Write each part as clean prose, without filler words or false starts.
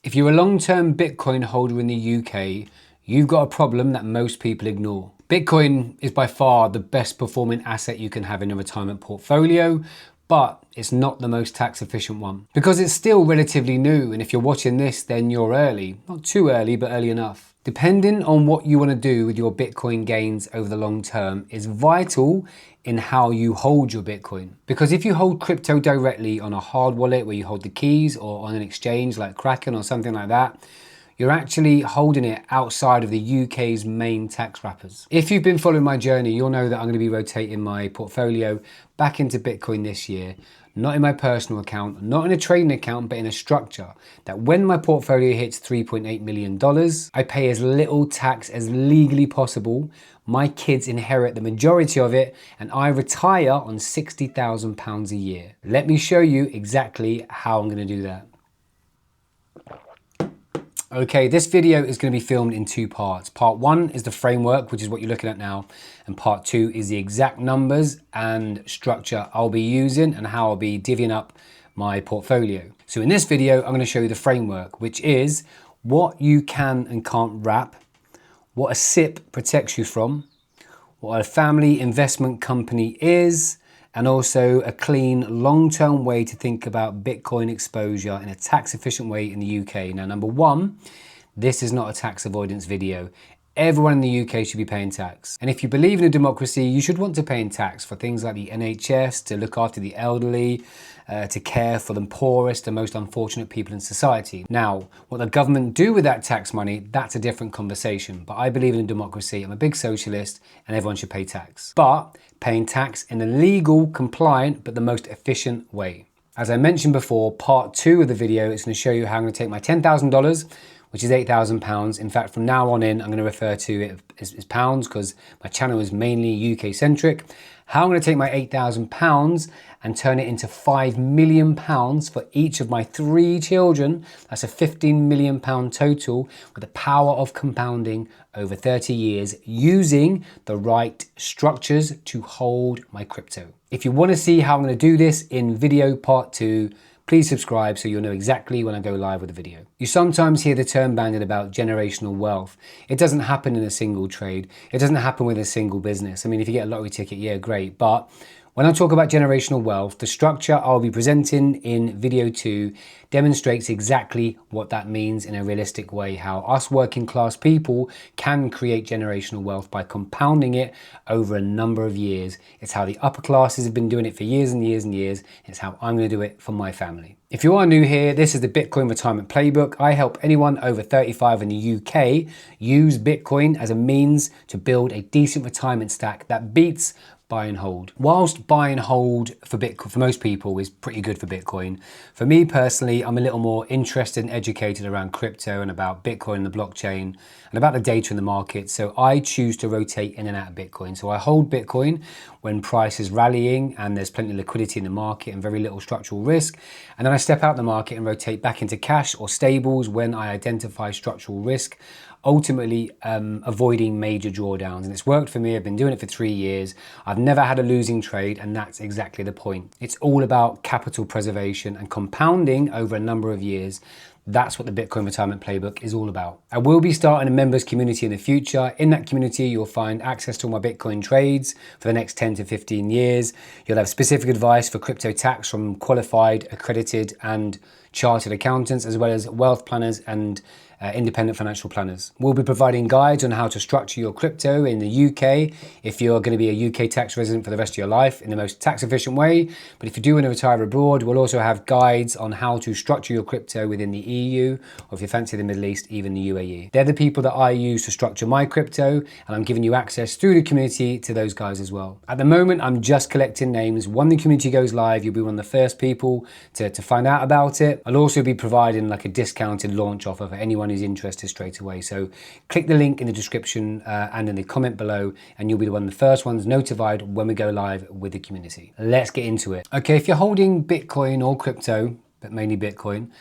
If you're a long-term Bitcoin holder in the UK, you've got a problem that most people ignore. Bitcoin is by far the best performing asset you can have in a retirement portfolio, but it's not the most tax efficient one because it's still relatively new. And if you're watching this, then you're early, not too early, but early enough. Depending on what you want to do with your Bitcoin gains over the long term is vital in how you hold your Bitcoin. Because if you hold crypto directly on a hard wallet where you hold the keys or on an exchange like Kraken or something like that, you're actually holding it outside of the UK's main tax wrappers. If you've been following my journey, you'll know that I'm going to be rotating my portfolio back into Bitcoin this year, not in my personal account, not in a trading account, but in a structure that when my portfolio hits $3.8 million, I pay as little tax as legally possible. My kids inherit the majority of it, and I retire on £60,000 a year. Let me show you exactly how I'm going to do that. Okay, this video is going to be filmed in two parts. Part one is the framework, which is what you're looking at now. And part two is the exact numbers and structure I'll be using and how I'll be divvying up my portfolio. So in this video, I'm going to show you the framework, which is what you can and can't wrap, what a SIPP protects you from, what a family investment company is, and also a clean, long-term way to think about Bitcoin exposure in a tax-efficient way in the UK. Now, number one, this is not a tax avoidance video. Everyone in the UK should be paying tax. And if you believe in a democracy, you should want to pay in tax for things like the NHS, to look after the elderly, to care for the poorest and most unfortunate people in society. Now, what the government do with that tax money, that's a different conversation. But I believe in a democracy. I'm a big socialist and everyone should pay tax. But paying tax in a legal, compliant, but the most efficient way. As I mentioned before, part two of the video is going to show you how I'm going to take my $10,000, which is £8,000. In fact, from now on in, I'm going to refer to it as pounds because my channel is mainly UK centric. How I'm going to take my £8,000 and turn it into £5 million for each of my 3 children. That's a £15 million total with the power of compounding over 30 years using the right structures to hold my crypto. If you want to see how I'm going to do this in video part 2, please subscribe so you'll know exactly when I go live with the video. You sometimes hear the term bandied about generational wealth. It doesn't happen in a single trade. It doesn't happen with a single business. I mean, if you get a lottery ticket, yeah, great. But when I talk about generational wealth, the structure I'll be presenting in video 2 demonstrates exactly what that means in a realistic way, how us working class people can create generational wealth by compounding it over a number of years. It's how the upper classes have been doing it for years and years and years. It's how I'm going to do it for my family. If you are new here, this is the Bitcoin Retirement Playbook. I help anyone over 35 in the UK use Bitcoin as a means to build a decent retirement stack that beats buy and hold. Whilst buy and hold for Bitcoin, for most people, is pretty good for Bitcoin, for me personally, I'm a little more interested and educated around crypto and about Bitcoin and the blockchain and about the data in the market. So I choose to rotate in and out of Bitcoin. So I hold Bitcoin when price is rallying and there's plenty of liquidity in the market and very little structural risk. And then I step out the market and rotate back into cash or stables when I identify structural risk, ultimately avoiding major drawdowns. And it's worked for me. I've been doing it for 3 years. I've never had a losing trade, and that's exactly the point. It's all about capital preservation and compounding over a number of years. That's what the Bitcoin Retirement Playbook is all about. I will be starting a members community in the future. In that community, you'll find access to all my Bitcoin trades for the next 10 to 15 years. You'll have specific advice for crypto tax from qualified, accredited, and chartered accountants, as well as wealth planners and independent financial planners. We'll be providing guides on how to structure your crypto in the UK if you're going to be a UK tax resident for the rest of your life in the most tax efficient way. But if you do want to retire abroad, we'll also have guides on how to structure your crypto within the EU, or if you fancy the Middle East, even the UAE. They're the people that I use to structure my crypto, and I'm giving you access through the community to those guys as well. At the moment, I'm just collecting names. When the community goes live, you'll be one of the first people to find out about it. I'll also be providing like a discounted launch offer for anyone who's interested straight away. So click the link in the description and in the comment below, and you'll be one of the first ones notified when we go live with the community. Let's get into it. Okay, if you're holding Bitcoin or crypto, but mainly Bitcoin,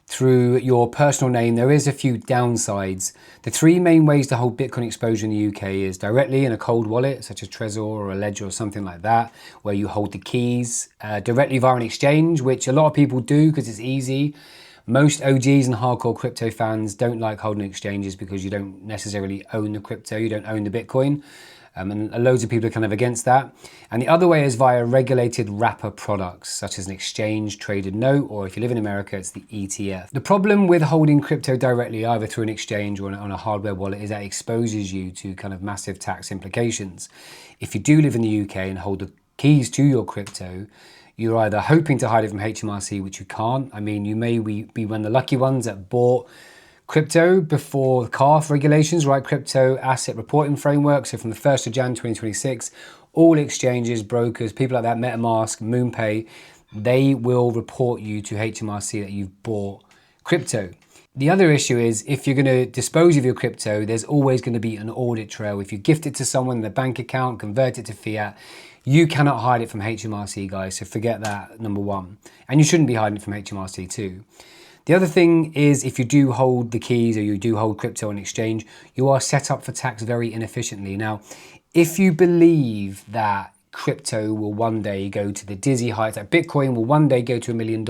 through your personal name, there is a few downsides. The 3 main ways to hold Bitcoin exposure in the UK is directly in a cold wallet, such as Trezor or a Ledger or something like that, where you hold the keys, directly via an exchange, which a lot of people do because it's easy. Most OGs and hardcore crypto fans don't like holding exchanges because you don't necessarily own the crypto, you don't own the Bitcoin. And loads of people are kind of against that. And the other way is via regulated wrapper products, such as an exchange traded note, or if you live in America, it's the ETF. The problem with holding crypto directly, either through an exchange or on a hardware wallet, is that it exposes you to kind of massive tax implications. If you do live in the UK and hold the keys to your crypto, you're either hoping to hide it from HMRC, which you can't. I mean, you may be one of the lucky ones that bought crypto before CARF regulations, right? Crypto Asset Reporting Framework. So from the 1st of January 2026, all exchanges, brokers, people like that, MetaMask, MoonPay, they will report you to HMRC that you've bought crypto. The other issue is if you're going to dispose of your crypto, there's always going to be an audit trail. If you gift it to someone in a bank account, convert it to fiat, you cannot hide it from HMRC, guys. So forget that, number one. And you shouldn't be hiding it from HMRC too. The other thing is if you do hold the keys or you do hold crypto on exchange, you are set up for tax very inefficiently. Now, if you believe that crypto will one day go to the dizzy heights, that Bitcoin will one day go to $1 million,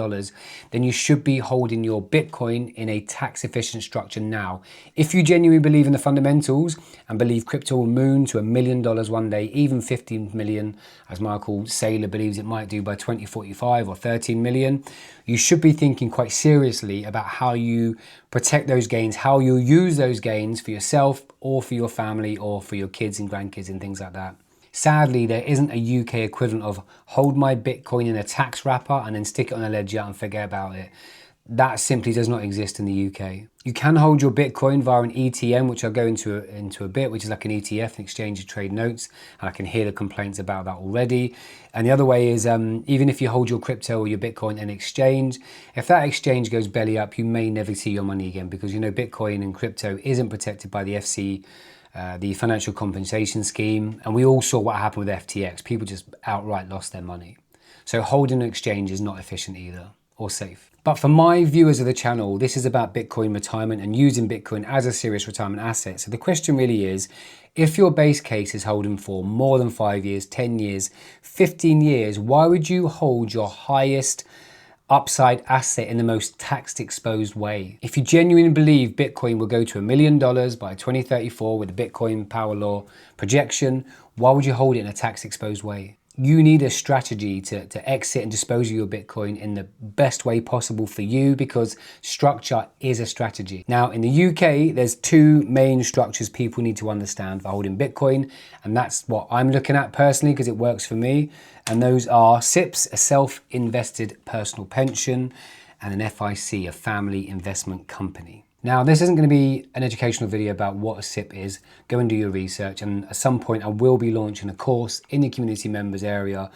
then you should be holding your Bitcoin in a tax efficient structure now. If you genuinely believe in the fundamentals and believe crypto will moon to $1 million one day, even 15 million, as Michael Saylor believes it might do by 2045, or 13 million, you should be thinking quite seriously about how you protect those gains, how you use those gains for yourself or for your family or for your kids and grandkids and things like that. Sadly, there isn't a UK equivalent of hold my Bitcoin in a tax wrapper and then stick it on a ledger and forget about it. That simply does not exist in the UK. You can hold your Bitcoin via an ETN, which I'll go into a bit, which is like an ETF, an exchange of trade notes. And I can hear the complaints about that already. And the other way is even if you hold your crypto or your Bitcoin in an exchange, if that exchange goes belly up, you may never see your money again because, you know, Bitcoin and crypto isn't protected by the FC, the Financial Compensation Scheme. And we all saw what happened with FTX. People just outright lost their money. So holding an exchange is not efficient either or safe. But for my viewers of the channel, this is about Bitcoin retirement and using Bitcoin as a serious retirement asset. So the question really is, if your base case is holding for more than 5 years, 10 years, 15 years, why would you hold your highest upside asset in the most tax exposed way? If you genuinely believe Bitcoin will go to $1 million by 2034 with the Bitcoin power law projection, why would you hold it in a tax exposed way? You need a strategy to exit and dispose of your Bitcoin in the best way possible for you, because structure is a strategy. Now, in the UK, there's two main structures people need to understand for holding Bitcoin, and that's what I'm looking at personally because it works for me. And those are SIPPs, a self-invested personal pension, and an FIC, a family investment company. Now, this isn't going to be an educational video about what a SIPP is. Go and do your research, and at some point I will be launching a course in the community members area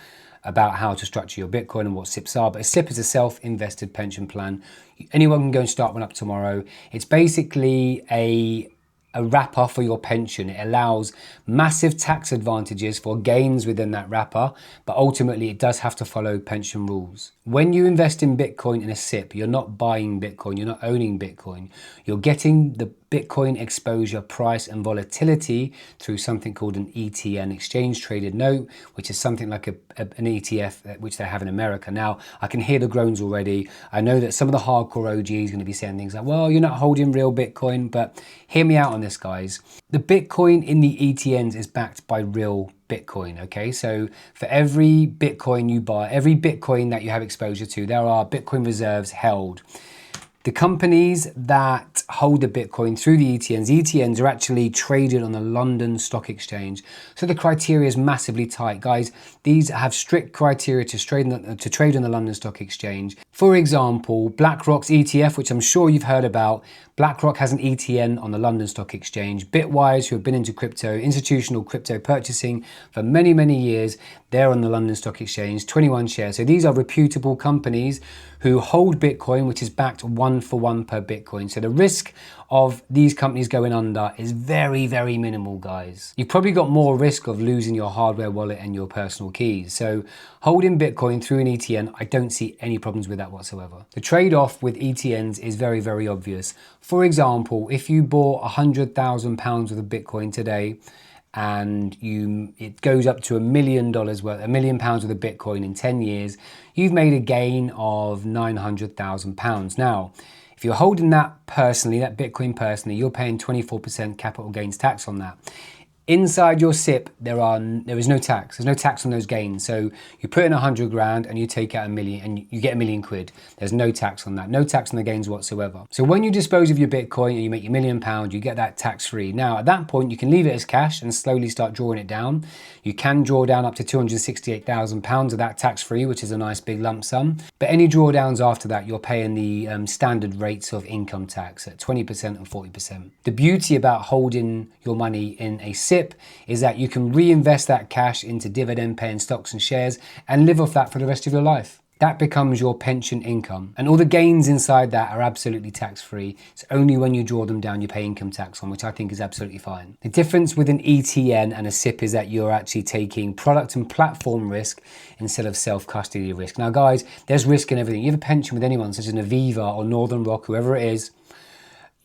about how to structure your Bitcoin and what SIPPs are. But a SIPP is a self-invested pension plan. Anyone can go and start one up tomorrow. It's basically a wrapper for your pension. It allows massive tax advantages for gains within that wrapper, but ultimately it does have to follow pension rules. When you invest in Bitcoin in a SIPP, you're not buying Bitcoin, you're not owning Bitcoin. You're getting the Bitcoin exposure, price and volatility through something called an ETN, exchange traded note, which is something like an ETF, which they have in America. Now, I can hear the groans already. I know that some of the hardcore OGs are going to be saying things like, well, you're not holding real Bitcoin, but hear me out on this, guys. The Bitcoin in the ETNs is backed by real Bitcoin, okay? So for every Bitcoin you buy, every Bitcoin that you have exposure to, there are Bitcoin reserves held. The companies that hold the Bitcoin through the ETNs are actually traded on the London Stock Exchange. So the criteria is massively tight, guys. These have strict criteria to trade on the London Stock Exchange. For example, BlackRock's ETF, which I'm sure you've heard about. BlackRock has an ETN on the London Stock Exchange. Bitwise, who have been into crypto, institutional crypto purchasing for many, many years, they're on the London Stock Exchange, 21 shares. So these are reputable companies who hold Bitcoin, which is backed 1-for-1 per Bitcoin. So the risk of these companies going under is very, very minimal, guys. You've probably got more risk of losing your hardware wallet and your personal keys. So holding Bitcoin through an ETN, I don't see any problems with that whatsoever. The trade-off with ETNs is very, very obvious. For example, if you bought £100,000 worth of Bitcoin today, and it goes up to $1 million worth, £1 million worth of Bitcoin in 10 years, you've made a gain of £900,000. Now, if you're holding that personally, that Bitcoin personally, you're paying 24% capital gains tax on that. Inside your SIPP, there is no tax. There's no tax on those gains. So you put in 100 grand and you take out £1 million and you get £1 million. There's no tax on that. No tax on the gains whatsoever. So when you dispose of your Bitcoin and you make your £1 million, you get that tax free. Now at that point, you can leave it as cash and slowly start drawing it down. You can draw down up to £268,000 of that tax free, which is a nice big lump sum. But any drawdowns after that, you're paying the standard rates of income tax at 20% and 40%. The beauty about holding your money in a SIPP is that you can reinvest that cash into dividend paying stocks and shares and live off that for the rest of your life. That becomes your pension income. And all the gains inside that are absolutely tax-free. It's only when you draw them down you pay income tax on, which I think is absolutely fine. The difference with an ETN and a SIPP is that you're actually taking product and platform risk instead of self-custody risk. Now guys, there's risk in everything. You have a pension with anyone such as an Aviva or Northern Rock, whoever it is,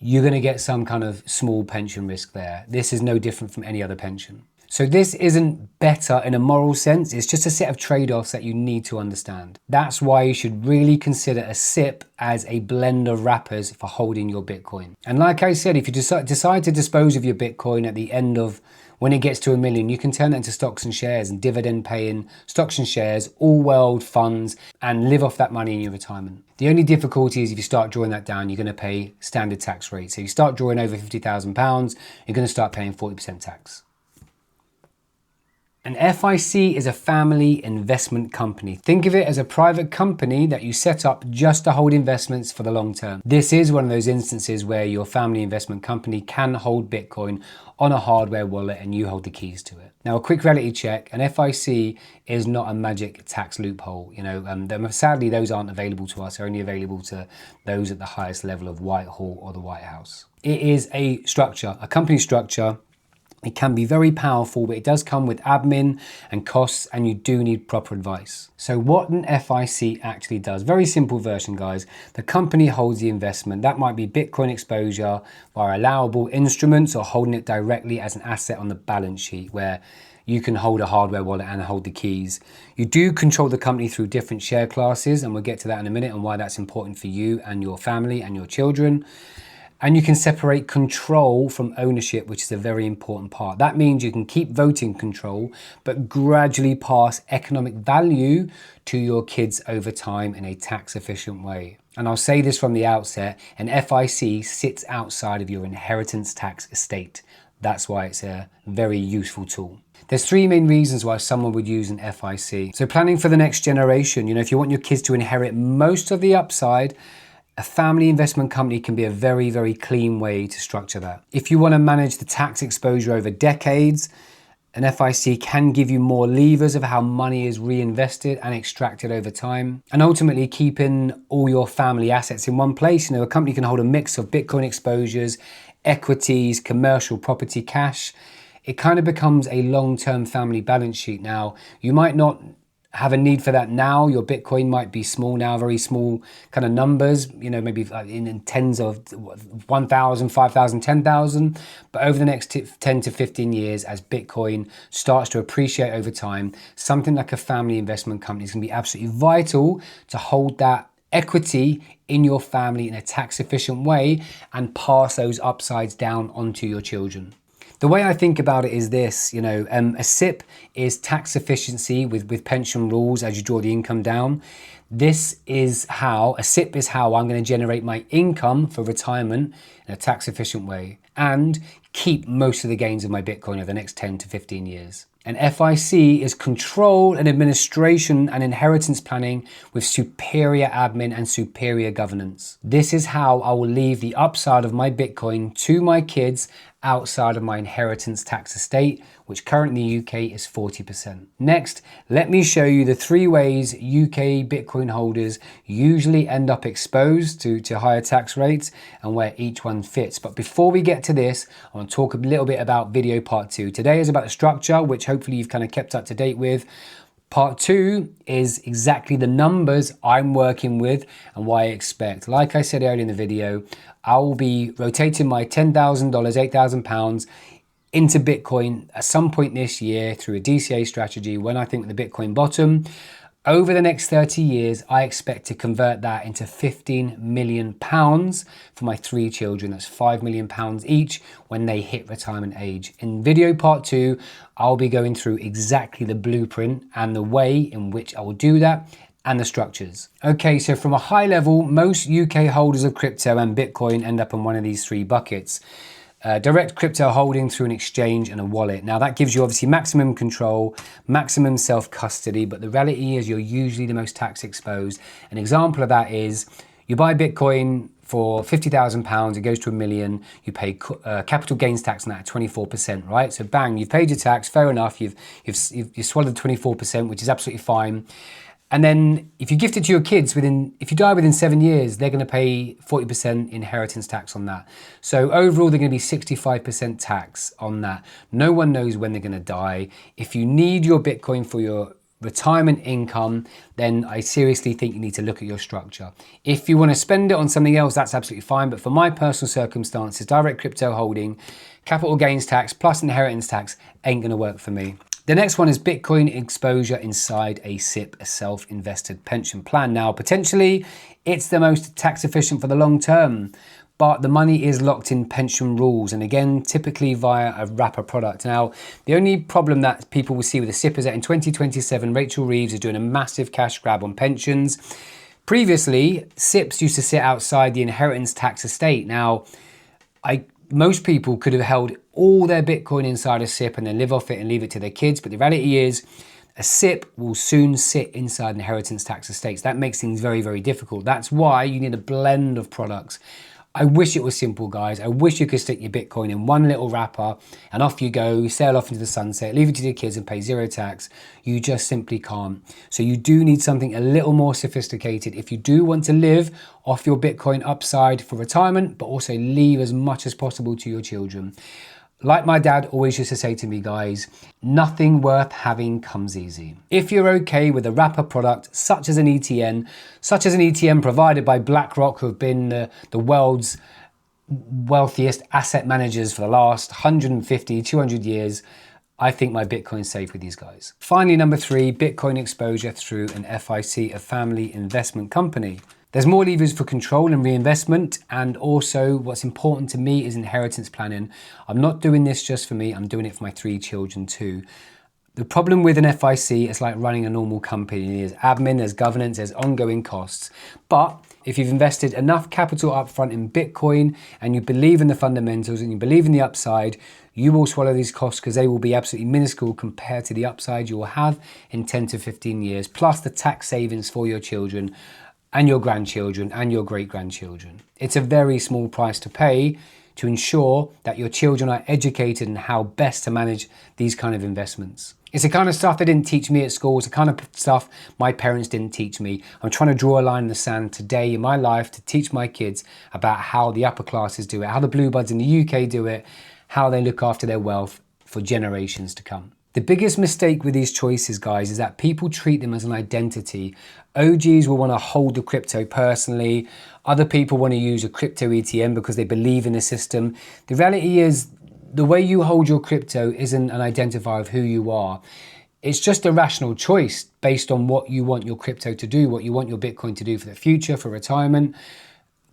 you're going to get some kind of small pension risk there. This is no different from any other pension. So this isn't better in a moral sense, it's just a set of trade-offs that you need to understand. That's why you should really consider a SIPP as a blend of wrappers for holding your Bitcoin. And like I said, if you decide to dispose of your Bitcoin at the end of when it gets to $1 million, you can turn that into stocks and shares and dividend paying stocks and shares, all world funds, and live off that money in your retirement. The only difficulty is if you start drawing that down, you're going to pay standard tax rates. So you start drawing over £50,000, you're going to start paying 40% tax. An FIC is a family investment company. Think of it as a private company that you set up just to hold investments for the long term. This is one of those instances where your family investment company can hold Bitcoin on a hardware wallet and you hold the keys to it. Now, a quick reality check, an FIC is not a magic tax loophole. Sadly, those aren't available to us. They're only available to those at the highest level of Whitehall or the White House. It is a structure, a company structure. It can be very powerful, but it does come with admin and costs, and you do need proper advice. So what an FIC actually does, very simple version, guys. The company holds the investment. That might be Bitcoin exposure via allowable instruments or holding it directly as an asset on the balance sheet where you can hold a hardware wallet and hold the keys. You do control the company through different share classes, and we'll get to that in a minute and why that's important for you and your family and your children. And you can separate control from ownership, which is a very important part. That means you can keep voting control, but gradually pass economic value to your kids over time in a tax efficient way. And I'll say this from the outset, an FIC sits outside of your inheritance tax estate. That's why it's a very useful tool. There's three main reasons why someone would use an FIC. So planning for the next generation, if you want your kids to inherit most of the upside, a family investment company can be a very, very clean way to structure that. If you want to manage the tax exposure over decades, an FIC can give you more levers of how money is reinvested and extracted over time. And ultimately keeping all your family assets in one place. A company can hold a mix of Bitcoin exposures, equities, commercial property, cash. It kind of becomes a long-term family balance sheet. Now, you might not have a need for that now. Your Bitcoin might be small now, very small kind of numbers, maybe in tens of 1,000, 5,000, 10,000. But over the next 10 to 15 years, as Bitcoin starts to appreciate over time, something like a family investment company is going to be absolutely vital to hold that equity in your family in a tax efficient way and pass those upsides down onto your children. The way I think about it is this, a SIPP is tax efficiency with pension rules as you draw the income down. A SIPP is how I'm going to generate my income for retirement in a tax efficient way and keep most of the gains of my Bitcoin over the next 10 to 15 years. An FIC is control and administration and inheritance planning with superior admin and superior governance. This is how I will leave the upside of my Bitcoin to my kids outside of my inheritance tax estate, which currently in the UK is 40%. Next, let me show you the three ways UK Bitcoin holders usually end up exposed to higher tax rates and where each one fits. But before we get to this, I want to talk a little bit about video part 2. Today is about the structure, which hopefully you've kind of kept up to date with. Part 2 is exactly the numbers I'm working with and why I expect. Like I said earlier in the video, I will be rotating my $10,000, £8,000 into Bitcoin at some point this year through a DCA strategy when I think the Bitcoin bottom. Over the next 30 years, I expect to convert that into £15 million for my 3 children. That's £5 million each when they hit retirement age. In video part 2, I'll be going through exactly the blueprint and the way in which I will do that and the structures. Okay, so from a high level, most UK holders of crypto and Bitcoin end up in one of these 3 buckets. Direct crypto holding through an exchange and a wallet. Now that gives you obviously maximum control, maximum self-custody, but the reality is you're usually the most tax exposed. An example of that is you buy Bitcoin for £50,000, it goes to £1 million, you pay capital gains tax on that at 24%, right? So bang, you've paid your tax, fair enough, you've swallowed 24%, which is absolutely fine. And then if you gift it to your kids if you die within 7 years, they're going to pay 40% inheritance tax on that. So overall, they're going to be 65% tax on that. No one knows when they're going to die. If you need your Bitcoin for your retirement income, then I seriously think you need to look at your structure. If you want to spend it on something else, that's absolutely fine. But for my personal circumstances, direct crypto holding, capital gains tax plus inheritance tax ain't going to work for me. The next one is Bitcoin exposure inside a SIPP, a self-invested pension plan. Now, potentially, it's the most tax efficient for the long term, but the money is locked in pension rules, and again, typically via a wrapper product. Now, the only problem that people will see with a SIPP is that in 2027, Rachel Reeves is doing a massive cash grab on pensions. Previously, SIPPs used to sit outside the inheritance tax estate. Now, most people could have held all their Bitcoin inside a SIPP and then live off it and leave it to their kids. But the reality is a SIPP will soon sit inside inheritance tax estates. That makes things very, very difficult. That's why you need a blend of products. I wish it was simple, guys. I wish you could stick your Bitcoin in one little wrapper and off you go, sail off into the sunset, leave it to your kids and pay 0 tax. You just simply can't. So you do need something a little more sophisticated if you do want to live off your Bitcoin upside for retirement, but also leave as much as possible to your children. Like my dad always used to say to me, guys, nothing worth having comes easy. If you're okay with a wrapper product, such as an ETN provided by BlackRock, who have been the world's wealthiest asset managers for the last 150, 200 years, I think my Bitcoin's safe with these guys. Finally, number 3, Bitcoin exposure through an FIC, a family investment company. There's more levers for control and reinvestment, and also what's important to me is inheritance planning. I'm not doing this just for me, I'm doing it for my 3 children too. The problem with an FIC is like running a normal company. There's admin, there's governance, there's ongoing costs. But if you've invested enough capital upfront in Bitcoin and you believe in the fundamentals and you believe in the upside, you will swallow these costs because they will be absolutely minuscule compared to the upside you will have in 10 to 15 years, plus the tax savings for your children and your grandchildren and your great-grandchildren. It's a very small price to pay to ensure that your children are educated in how best to manage these kind of investments. It's the kind of stuff they didn't teach me at school. It's the kind of stuff my parents didn't teach me. I'm trying to draw a line in the sand today in my life to teach my kids about how the upper classes do it, how the blue buds in the UK do it, how they look after their wealth for generations to come. The biggest mistake with these choices, guys, is that people treat them as an identity. OGs will want to hold the crypto personally. Other people want to use a crypto ETN because they believe in the system. The reality is the way you hold your crypto isn't an identifier of who you are. It's just a rational choice based on what you want your crypto to do, what you want your Bitcoin to do for the future, for retirement.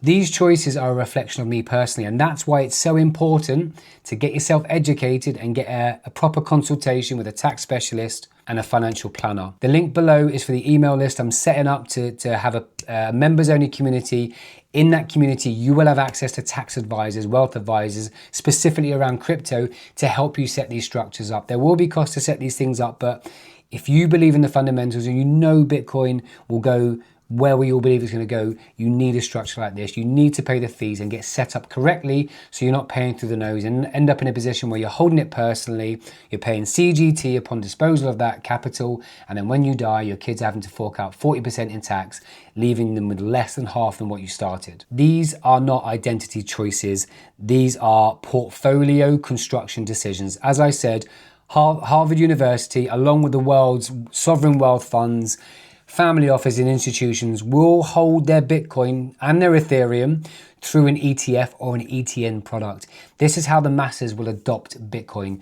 These choices are a reflection of me personally, and that's why it's so important to get yourself educated and get a proper consultation with a tax specialist and a financial planner. The link below is for the email list I'm setting up to have a members-only community. In that community, you will have access to tax advisors, wealth advisors, specifically around crypto to help you set these structures up. There will be costs to set these things up, but if you believe in the fundamentals and you know Bitcoin will go where we all believe it's going to go, you need a structure like this. You need to pay the fees and get set up correctly so you're not paying through the nose and end up in a position where you're holding it personally, you're paying CGT upon disposal of that capital, and then when you die, your kids are having to fork out 40% in tax, leaving them with less than half than what you started. These are not identity choices. These are portfolio construction decisions. As I said, Harvard University, along with the world's sovereign wealth funds, family offices and institutions will hold their Bitcoin and their Ethereum through an ETF or an ETN product. This is how the masses will adopt Bitcoin.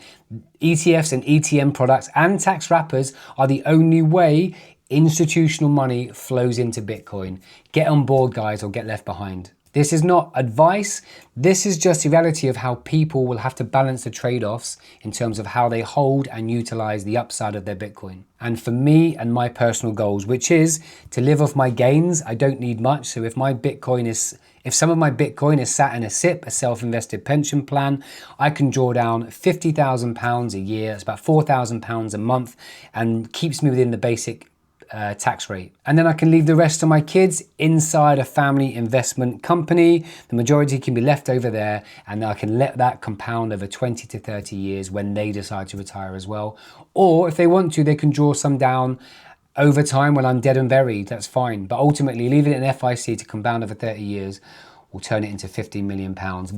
ETFs and ETN products and tax wrappers are the only way institutional money flows into Bitcoin. Get on board, guys, or get left behind. This is not advice. This is just the reality of how people will have to balance the trade-offs in terms of how they hold and utilize the upside of their Bitcoin. And for me and my personal goals, which is to live off my gains, I don't need much. So if some of my Bitcoin is sat in a SIPP, a self-invested pension plan, I can draw down £50,000 a year. It's about £4,000 a month and keeps me within the basic tax rate. And then I can leave the rest to my kids inside a family investment company. The majority can be left over there, and I can let that compound over 20 to 30 years when they decide to retire as well. Or if they want to, they can draw some down over time when I'm dead and buried. That's fine. But ultimately, leaving it in FIC to compound over 30 years will turn it into £15 million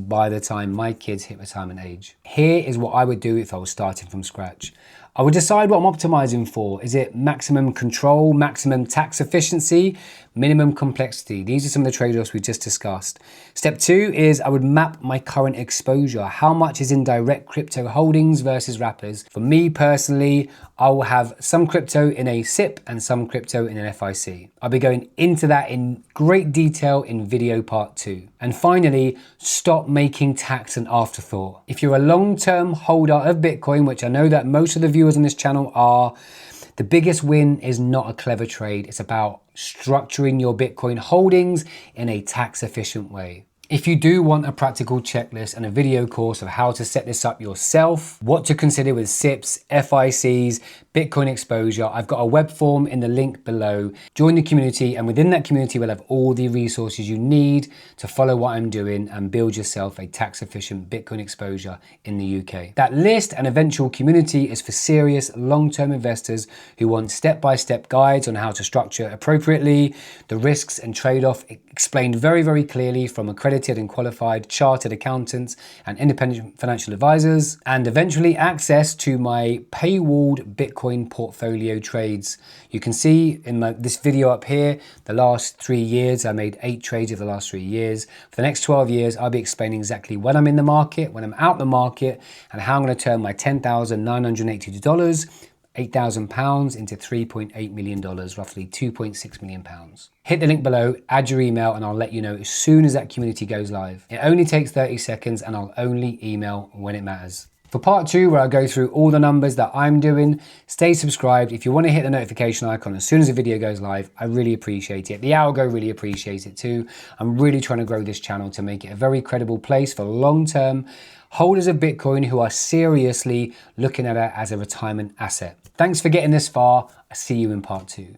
by the time my kids hit retirement age. Here is what I would do if I was starting from scratch. I would decide what I'm optimizing for. Is it maximum control, maximum tax efficiency, minimum complexity? These are some of the trade-offs we just discussed. Step 2 is I would map my current exposure. How much is in direct crypto holdings versus wrappers? For me personally, I will have some crypto in a SIPP and some crypto in an FIC. I'll be going into that in great detail in video part 2. And finally, stop making tax an afterthought. If you're a long-term holder of Bitcoin, which I know that most of the viewers on this channel are, the biggest win is not a clever trade. It's about structuring your Bitcoin holdings in a tax efficient way. If you do want a practical checklist and a video course of how to set this up yourself, what to consider with SIPPs, FICs, Bitcoin exposure, I've got a web form in the link below. Join the community, and within that community we'll have all the resources you need to follow what I'm doing and build yourself a tax efficient Bitcoin exposure in the UK. That list and eventual community is for serious long-term investors who want step-by-step guides on how to structure appropriately, the risks and trade-off explained very, very clearly from accredited and qualified chartered accountants and independent financial advisors, and eventually access to my paywalled Bitcoin portfolio trades. You can see in this video up here, the last 3 years, I made 8 trades over the last 3 years. For the next 12 years, I'll be explaining exactly when I'm in the market, when I'm out the market, and how I'm going to turn my $10,982, £8,000 into $3.8 million, roughly £2.6 million. Hit the link below, add your email, and I'll let you know as soon as that community goes live. It only takes 30 seconds and I'll only email when it matters. For part 2, where I go through all the numbers that I'm doing, stay subscribed. If you want to hit the notification icon as soon as the video goes live, I really appreciate it. The algo really appreciates it too. I'm really trying to grow this channel to make it a very credible place for long-term holders of Bitcoin who are seriously looking at it as a retirement asset. Thanks for getting this far. I'll see you in part 2.